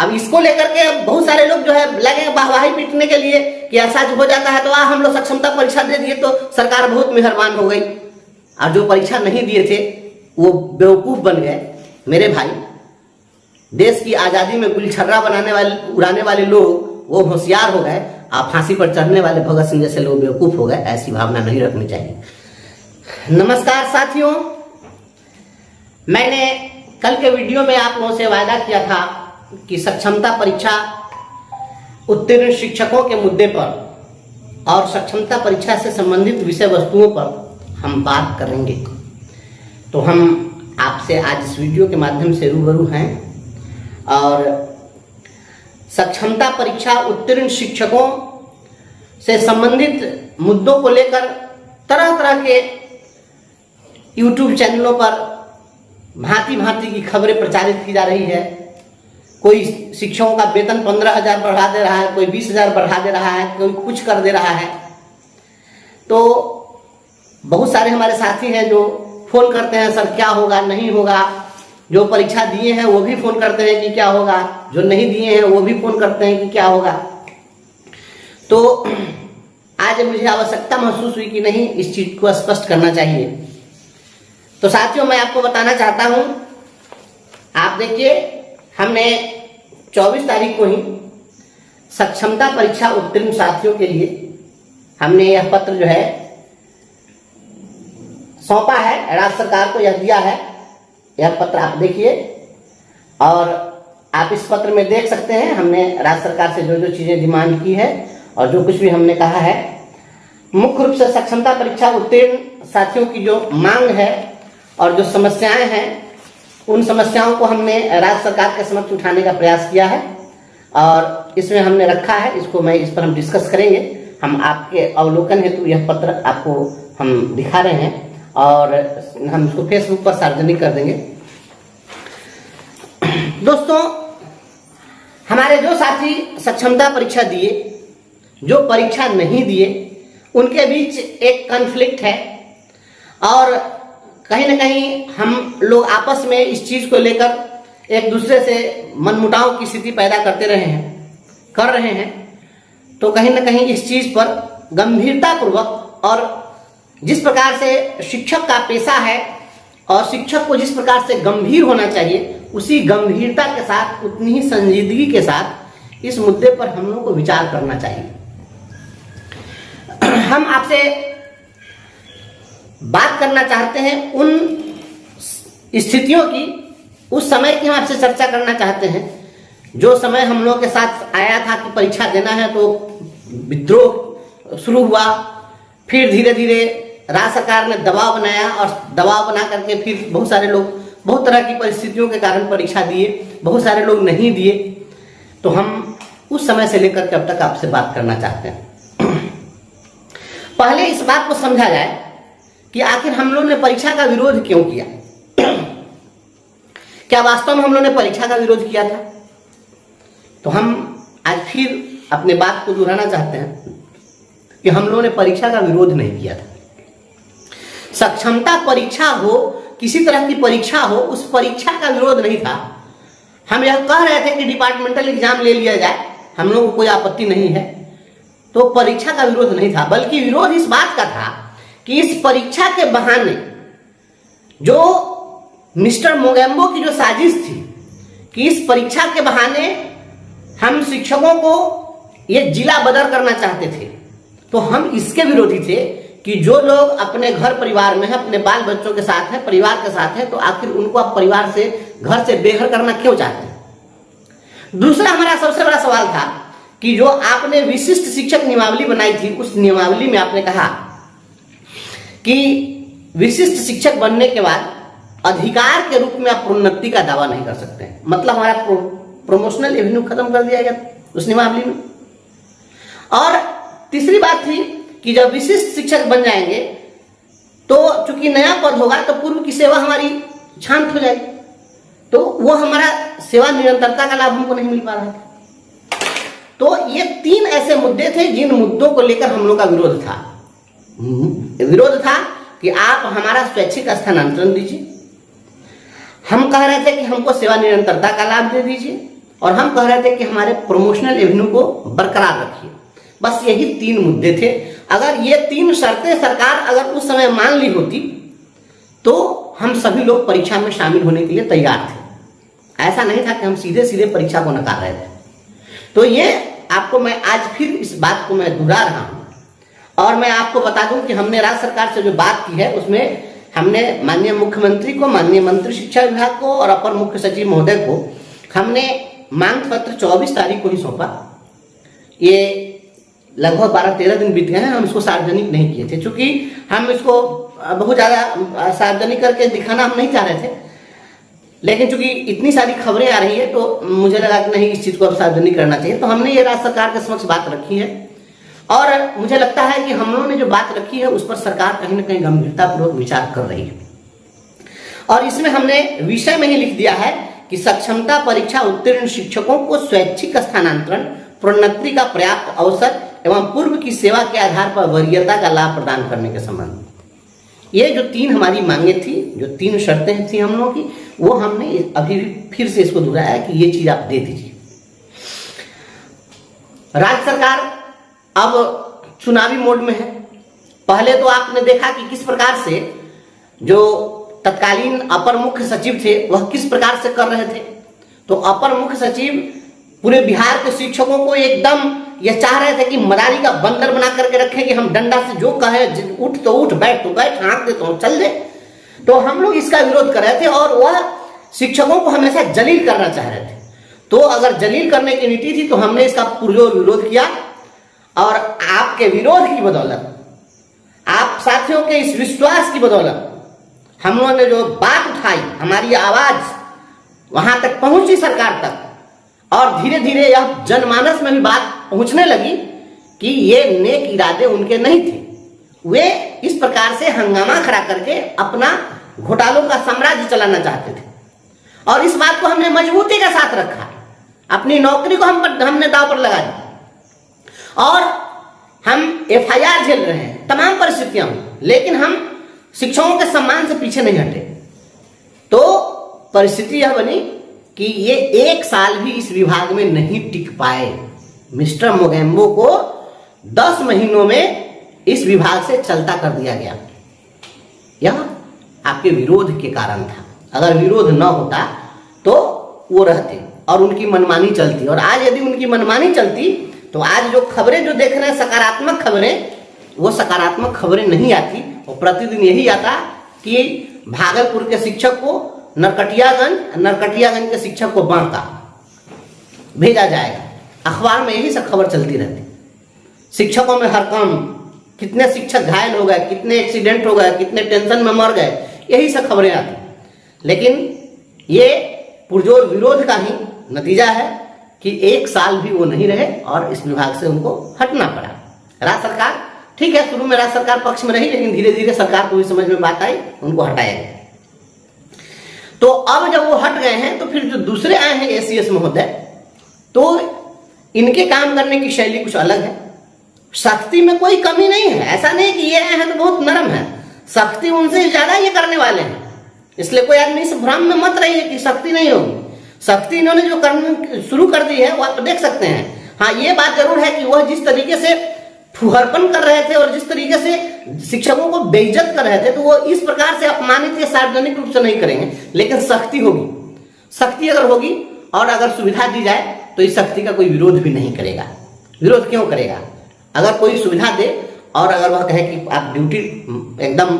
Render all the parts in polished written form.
अब इसको लेकर के बहुत सारे लोग जो है लगे वाहवाही पीटने के लिए कि ऐसा हो जाता है तो हम लोग सक्षमता परीक्षा दे दिए तो सरकार बहुत मेहरबान हो गई, और जो परीक्षा नहीं दिए थे वो बेवकूफ बन गए। मेरे भाई, देश की आजादी में गुलछर्रा उड़ाने वाले लोग वो होशियार हो गए, आप फांसी पर चढ़ने वाले भगत सिंह जैसे लोग बेवकूफ हो गए। ऐसी भावना नहीं रखनी चाहिए। नमस्कार साथियों, मैंने कल के वीडियो में आप लोगों से वायदा किया था कि सक्षमता परीक्षा उत्तीर्ण शिक्षकों के मुद्दे पर और सक्षमता परीक्षा से संबंधित विषय वस्तुओं पर हम बात करेंगे। तो हम आपसे आज इस वीडियो के माध्यम से रूबरू हैं और सक्षमता परीक्षा उत्तीर्ण शिक्षकों से संबंधित मुद्दों को लेकर तरह तरह के YouTube चैनलों पर भांति भांति की खबरें प्रचारित की जा रही है। कोई शिक्षकों का वेतन 15,000 बढ़ा दे रहा है, कोई 20,000 बढ़ा दे रहा है, कोई कुछ कर दे रहा है। तो बहुत सारे हमारे साथी हैं जो फोन करते हैं, सर क्या होगा, नहीं होगा। जो परीक्षा दिए हैं वो भी फोन करते हैं कि क्या होगा, जो नहीं दिए हैं वो भी फोन करते हैं कि क्या होगा। तो आज मुझे आवश्यकता महसूस हुई कि नहीं, इस चीज को स्पष्ट करना चाहिए। तो साथियों, मैं आपको बताना चाहता हूं, आप देखिए, हमने 24 तारीख को ही सक्षमता परीक्षा उत्तीर्ण साथियों के लिए हमने यह पत्र जो है सौंपा है, राज्य सरकार को यह दिया है। यह पत्र आप देखिए और आप इस पत्र में देख सकते हैं हमने राज्य सरकार से जो जो चीजें डिमांड की है और जो कुछ भी हमने कहा है। मुख्य रूप से सक्षमता परीक्षा उत्तीर्ण साथियों की जो मांग है और जो समस्याएं हैं, उन समस्याओं को हमने राज्य सरकार के समक्ष उठाने का प्रयास किया है और इसमें हमने रखा है। इस पर हम डिस्कस करेंगे। हम आपके अवलोकन हेतु यह पत्र आपको हम दिखा रहे हैं और हम इसको फेसबुक पर सार्वजनिक कर देंगे। दोस्तों, हमारे जो साथी सक्षमता परीक्षा दिए, जो परीक्षा नहीं दिए, उनके बीच एक कॉन्फ्लिक्ट है और कहीं ना कहीं हम लोग आपस में इस चीज को लेकर एक दूसरे से मनमुटाव की स्थिति पैदा कर रहे हैं। तो कहीं ना कहीं इस चीज पर गंभीरता पूर्वक, और जिस प्रकार से शिक्षक का पेशा है और शिक्षक को जिस प्रकार से गंभीर होना चाहिए, उसी गंभीरता के साथ, उतनी ही संजीदगी के साथ इस मुद्दे पर हम लोग को विचार करना चाहिए। हम आपसे बात करना चाहते हैं उन स्थितियों की, उस समय की हम आपसे चर्चा करना चाहते हैं जो समय हम लोग के साथ आया था कि परीक्षा देना है, तो विद्रोह शुरू हुआ। फिर धीरे धीरे राज्य सरकार ने दबाव बनाया और दबाव बना करके फिर बहुत सारे लोग बहुत तरह की परिस्थितियों के कारण परीक्षा दिए, बहुत सारे लोग नहीं दिए। तो हम उस समय से लेकर के अब तक आपसे बात करना चाहते हैं। पहले इस बात को समझा जाए कि आखिर हम लोग ने परीक्षा का विरोध क्यों किया। क्या वास्तव में हम लोग ने परीक्षा का विरोध किया था? तो हम आज फिर अपने बात को दोहराना चाहते हैं कि हम लोगों ने परीक्षा का विरोध नहीं किया था। सक्षमता परीक्षा हो, किसी तरह की परीक्षा हो, उस परीक्षा का विरोध नहीं था। हम यह कह रहे थे कि डिपार्टमेंटल एग्जाम ले लिया जाए, हम लोगों को कोई आपत्ति नहीं है। तो परीक्षा का विरोध नहीं था, बल्कि विरोध इस बात का था कि इस परीक्षा के बहाने जो मिस्टर मोगेम्बो की जो साजिश थी कि इस परीक्षा के बहाने हम शिक्षकों को ये जिला बदर करना चाहते थे, तो हम इसके विरोधी थे कि जो लोग अपने घर परिवार में हैं, अपने बाल बच्चों के साथ हैं, परिवार के साथ हैं, तो आखिर उनको आप परिवार से, घर से बेघर करना क्यों चाहते हैं। दूसरा हमारा सबसे बड़ा सवाल था कि जो आपने विशिष्ट शिक्षक नियमावली बनाई थी, उस नियमावली में आपने कहा कि विशिष्ट शिक्षक बनने के बाद अधिकार के रूप में आप प्रोन्नति का दावा नहीं कर सकते हैं। मतलब हमारा प्रमोशनल एवेन्यू खत्म कर दिया गया उस नियमावली में। और तीसरी बात थी कि जब विशिष्ट शिक्षक बन जाएंगे तो चूंकि नया पद होगा तो पूर्व की सेवा हमारी शांत हो जाएगी, तो वो हमारा सेवा निरंतरता का लाभ हमको नहीं मिल पा रहा था। तो ये तीन ऐसे मुद्दे थे जिन मुद्दों को लेकर हम लोग का विरोध था। विरोध था कि आप हमारा स्वैच्छिक स्थानांतरण दीजिए, हम कह रहे थे कि हमको सेवा निरंतरता का लाभ दे दीजिए, और हम कह रहे थे कि हमारे प्रमोशनल एवेन्यू को बरकरार रखिए। बस यही 3 मुद्दे थे। अगर ये 3 शर्तें सरकार अगर उस समय मान ली होती तो हम सभी लोग परीक्षा में शामिल होने के लिए तैयार थे। ऐसा नहीं था कि हम सीधे सीधे परीक्षा को नकार रहे थे। तो ये आपको मैं आज फिर इस बात को मैं दोहरा रहा हूं और मैं आपको बता दूं कि हमने राज्य सरकार से जो बात की है उसमें हमने माननीय मुख्यमंत्री को, माननीय मंत्री शिक्षा विभाग को और अपर मुख्य सचिव महोदय को हमने मांग पत्र 24 तारीख को ही सौंपा। ये लगभग 12-13 दिन बीत गए हैं, हम इसको सार्वजनिक नहीं किए थे क्योंकि हम इसको बहुत ज़्यादा सार्वजनिक करके दिखाना हम नहीं चाह रहे थे, लेकिन चूंकि इतनी सारी खबरें आ रही है तो मुझे लगा कि नहीं, इस चीज़ को अब सार्वजनिक करना चाहिए। तो हमने ये राज्य सरकार के समक्ष बात रखी है और मुझे लगता है कि हम लोगों ने जो बात रखी है उस पर सरकार कहीं ना कहीं गंभीरतापूर्वक विचार कर रही है। और इसमें हमने विषय में ही लिख दिया है कि सक्षमता परीक्षा उत्तीर्ण शिक्षकों को स्वैच्छिक स्थानांतरण, प्रोन्नति का पर्याप्त अवसर एवं पूर्व की सेवा के आधार पर वरीयता का लाभ प्रदान करने के संबंध में ये जो 3 हमारी मांगे थी, जो 3 शर्तें थी हम लोगों की, वो हमने अभी फिर से इसको दोहराया कि ये चीज आप दे दीजिए। राज्य सरकार अब चुनावी मोड में है। पहले तो आपने देखा कि किस प्रकार से जो तत्कालीन अपर मुख्य सचिव थे वह किस प्रकार से कर रहे थे। तो अपर मुख्य सचिव पूरे बिहार के शिक्षकों को एकदम ये चाह रहे थे कि मदारी का बंदर बना करके रखें कि हम डंडा से जो कहे, उठ तो उठ, बैठ तो बैठ, हाँक दे तो चल दे। तो हम लोग इसका विरोध कर रहे थे और वह शिक्षकों को हमेशा जलील करना चाह रहे थे। तो अगर जलील करने की नीति थी तो हमने इसका पुरजोर विरोध किया और आपके विरोध की बदौलत, आप साथियों के इस विश्वास की बदौलत हम लोगों ने जो बात उठाई, हमारी आवाज वहां तक पहुंची सरकार तक और धीरे धीरे यह जनमानस में भी बात पहुंचने लगी कि ये नेक इरादे उनके नहीं थे। वे इस प्रकार से हंगामा खड़ा करके अपना घोटालों का साम्राज्य चलाना चाहते थे और इस बात को हमने मजबूती के साथ रखा। अपनी नौकरी को हमने दांव पर लगा दी और हम FIR झेल रहे हैं तमाम परिस्थितियों में, लेकिन हम शिक्षकों के सम्मान से पीछे नहीं हटे। तो परिस्थिति यह बनी कि ये 1 साल भी इस विभाग में नहीं टिक पाए। मिस्टर मोगेम्बो को 10 महीनों में इस विभाग से चलता कर दिया गया। यह आपके विरोध के कारण था। अगर विरोध न होता तो वो रहते और उनकी मनमानी चलती। और आज यदि उनकी मनमानी चलती तो आज जो खबरें जो देख रहे हैं सकारात्मक खबरें, वो सकारात्मक खबरें नहीं आती। और प्रतिदिन यही आता कि भागलपुर के शिक्षक को नरकटियागंज के शिक्षक को बांका भेजा जाएगा। अखबार में यही सब खबर चलती रहती। शिक्षकों में हर काम, कितने शिक्षक घायल हो गए, कितने एक्सीडेंट हो गए, कितने टेंशन में मर गए, यही सब खबरें आती। लेकिन ये पुरजोर विरोध का ही नतीजा है कि 1 साल भी वो नहीं रहे और इस विभाग से उनको हटना पड़ा। राज्य सरकार, ठीक है, शुरू में राज्य सरकार पक्ष में रही, लेकिन धीरे धीरे सरकार को भी समझ में बात आई, उनको हटाया गया। तो अब जब वो हट गए हैं तो फिर जो दूसरे आए हैं ACS महोदय, तो इनके काम करने की शैली कुछ अलग है। सख्ती में कोई कमी नहीं है। ऐसा नहीं कि ये आए हैं तो बहुत नरम है, सख्ती उनसे ज्यादा ये करने वाले हैं। इसलिए कोई आदमी इस भ्रम में मत रहिए कि सख्ती नहीं होगी। सख्ती इन्होंने जो करना शुरू कर दी है वो आप देख सकते हैं। हाँ, ये बात जरूर है कि वह जिस तरीके से फुहरपन कर रहे थे और जिस तरीके से शिक्षकों को बेइज्जत कर रहे थे, तो वो इस प्रकार से अपमानित या सार्वजनिक रूप से नहीं करेंगे। लेकिन सख्ती होगी, सख्ती अगर होगी और अगर सुविधा दी जाए तो इस सख्ती का कोई विरोध भी नहीं करेगा। विरोध क्यों करेगा? अगर कोई सुविधा दे और अगर वह कहे कि आप ड्यूटी एकदम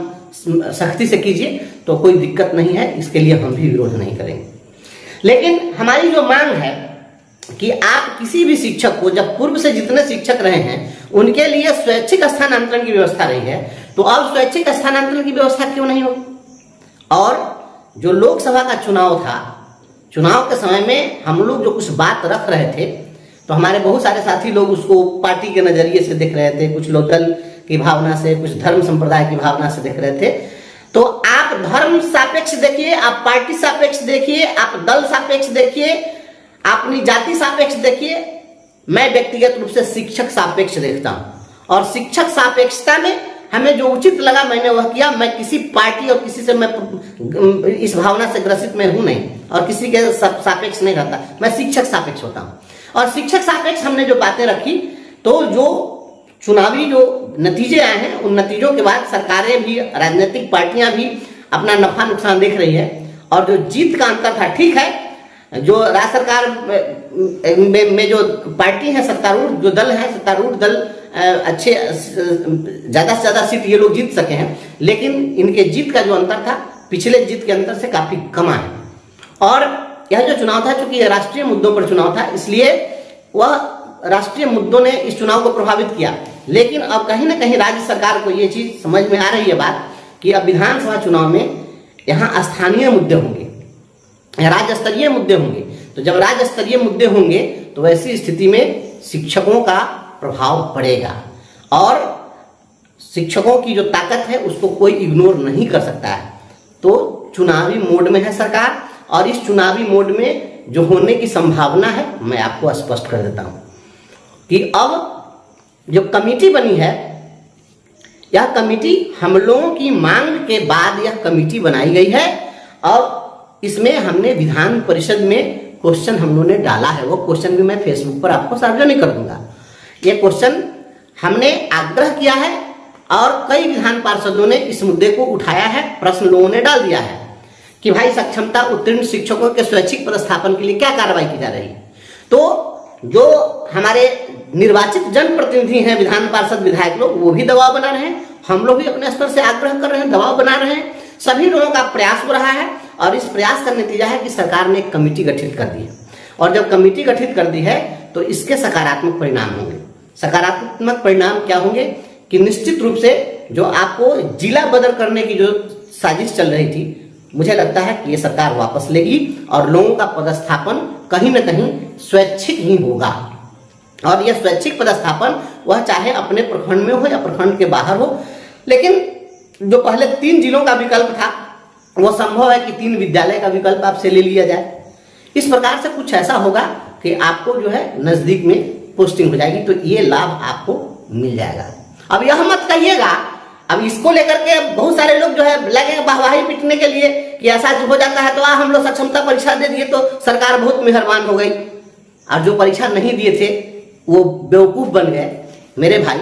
सख्ती से कीजिए तो कोई दिक्कत नहीं है, इसके लिए हम भी विरोध नहीं करेंगे। लेकिन हमारी जो मांग है कि आप किसी भी शिक्षक को, जब पूर्व से जितने शिक्षक रहे हैं उनके लिए स्वैच्छिक स्थानांतरण की व्यवस्था रही है, तो अब स्वैच्छिक स्थानांतरण की व्यवस्था क्यों नहीं होगी? और जो लोकसभा का चुनाव था, चुनाव के समय में हम लोग जो कुछ बात रख रहे थे तो हमारे बहुत सारे साथी लोग उसको पार्टी के नजरिए से देख रहे थे, कुछ लोग दल की भावना से, कुछ धर्म संप्रदाय की भावना से देख रहे थे। तो आप धर्म सापेक्ष देखिए, आप पार्टी सापेक्ष देखिए, आप दल सापेक्ष देखिए, अपनी जाति सापेक्ष देखिए। मैं व्यक्तिगत रूप से शिक्षक सापेक्ष देखता हूं और शिक्षक सापेक्षता में हमें जो उचित लगा मैंने वह किया। मैं किसी पार्टी और किसी से मैं इस भावना से ग्रसित मैं हूं नहीं, और किसी के सापेक्ष नहीं रहता, मैं शिक्षक सापेक्ष होता हूं। और शिक्षक सापेक्ष हमने जो बातें रखी, तो जो चुनावी जो नतीजे आए हैं, उन नतीजों के बाद सरकारें भी, राजनीतिक पार्टियां भी अपना नफा नुकसान देख रही है। और जो जीत का अंतर था, ठीक है, जो राज्य सरकार में जो पार्टी है, सत्तारूढ़ जो दल है, सत्तारूढ़ दल अच्छे ज्यादा से ज्यादा सीट ये लोग जीत सके हैं, लेकिन इनके जीत का जो अंतर था पिछले जीत के अंतर से काफी कम है। और यह जो चुनाव था, चूंकि राष्ट्रीय मुद्दों पर चुनाव था, इसलिए वह राष्ट्रीय मुद्दों ने इस चुनाव को प्रभावित किया। लेकिन अब कहीं ना कहीं राज्य सरकार को ये चीज समझ में आ रही है बात, कि अब विधानसभा चुनाव में यहाँ स्थानीय मुद्दे होंगे, राज्य स्तरीय मुद्दे होंगे। तो जब राज्य स्तरीय मुद्दे होंगे तो ऐसी स्थिति में शिक्षकों का प्रभाव पड़ेगा, और शिक्षकों की जो ताकत है उसको कोई इग्नोर नहीं कर सकता है। तो चुनावी मोड में है सरकार, और इस चुनावी मोड में जो होने की संभावना है, मैं आपको स्पष्ट कर देता हूं कि अब जो कमेटी बनी है, यह कमेटी हम लोगों की मांग के बाद यह कमेटी बनाई गई है, और इसमें हमने विधान परिषद में क्वेश्चन हम लोगों ने डाला है। वो क्वेश्चन भी मैं फेसबुक पर आपको सार्वजनिक कर दूंगा। ये क्वेश्चन हमने आग्रह किया है, और कई विधान पार्षदों ने इस मुद्दे को उठाया है, प्रश्न लोगों ने डाल दिया है कि भाई सक्षमता उत्तीर्ण शिक्षकों के स्वैच्छिक पदस्थापन के लिए क्या कार्रवाई की जा रही है। तो जो हमारे निर्वाचित जनप्रतिनिधि हैं, विधान पार्षद विधायक लोग, वो भी दबाव बना रहे हैं, हम लोग भी अपने स्तर से आग्रह कर रहे हैं, दबाव बना रहे हैं, सभी लोगों का प्रयास हो रहा है। और इस प्रयास का नतीजा है कि सरकार ने एक कमेटी गठित कर दी है, और जब कमेटी गठित कर दी है तो इसके सकारात्मक परिणाम होंगे। सकारात्मक परिणाम क्या होंगे कि निश्चित रूप से जो आपको जिला बदल करने की जो साजिश चल रही थी, मुझे लगता है कि ये सरकार वापस लेगी, और लोगों का पदस्थापन कहीं ना कहीं स्वैच्छिक ही होगा। और यह स्वैच्छिक पदस्थापन वह चाहे अपने प्रखंड में हो या प्रखंड के बाहर हो, लेकिन जो पहले 3 जिलों का विकल्प था, वो संभव है कि 3 विद्यालय का विकल्प आपसे ले लिया जाए। इस प्रकार से कुछ ऐसा होगा कि आपको जो है नजदीक में पोस्टिंग हो जाएगी, तो ये लाभ आपको मिल जाएगा। अब यह मत कहिएगा, अब इसको लेकर के बहुत सारे लोग जो है लगे वाहवाही पीटने के लिए कि ऐसा हो जाता है तो हम लोग सक्षमता परीक्षा दे दिए तो सरकार बहुत मेहरबान हो गई, और जो परीक्षा नहीं दिए थे वो बेवकूफ बन गए। मेरे भाई,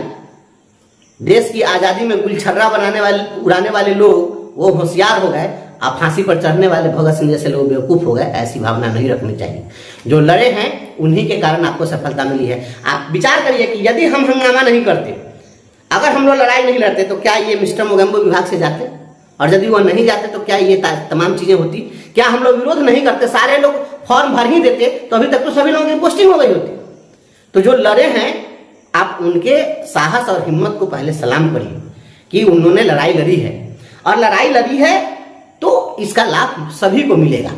देश की आजादी में गुलछर्रा उड़ाने वाले लोग वो होशियार हो गए, अब फांसी पर चढ़ने वाले भगत सिंह जैसे लोग बेवकूफ हो गए। ऐसी भावना नहीं रखनी चाहिए। जो लड़े हैं उन्हीं के कारण आपको सफलता मिली है। आप विचार करिए कि यदि हम हंगामा नहीं करते, अगर हम लोग लड़ाई नहीं लड़ते, तो क्या ये मिस्टर मोगेम्बो विभाग से जाते? और यदि वो नहीं जाते तो क्या ये तमाम चीजें होती? क्या हम लोग विरोध नहीं करते, सारे लोग फॉर्म भर ही देते, तो अभी तक तो सभी लोगों की पोस्टिंग हो गई होती। तो जो लड़े हैं, आप उनके साहस और हिम्मत को पहले सलाम करिए कि उन्होंने लड़ाई लड़ी है, और लड़ाई लड़ी है तो इसका लाभ सभी को मिलेगा।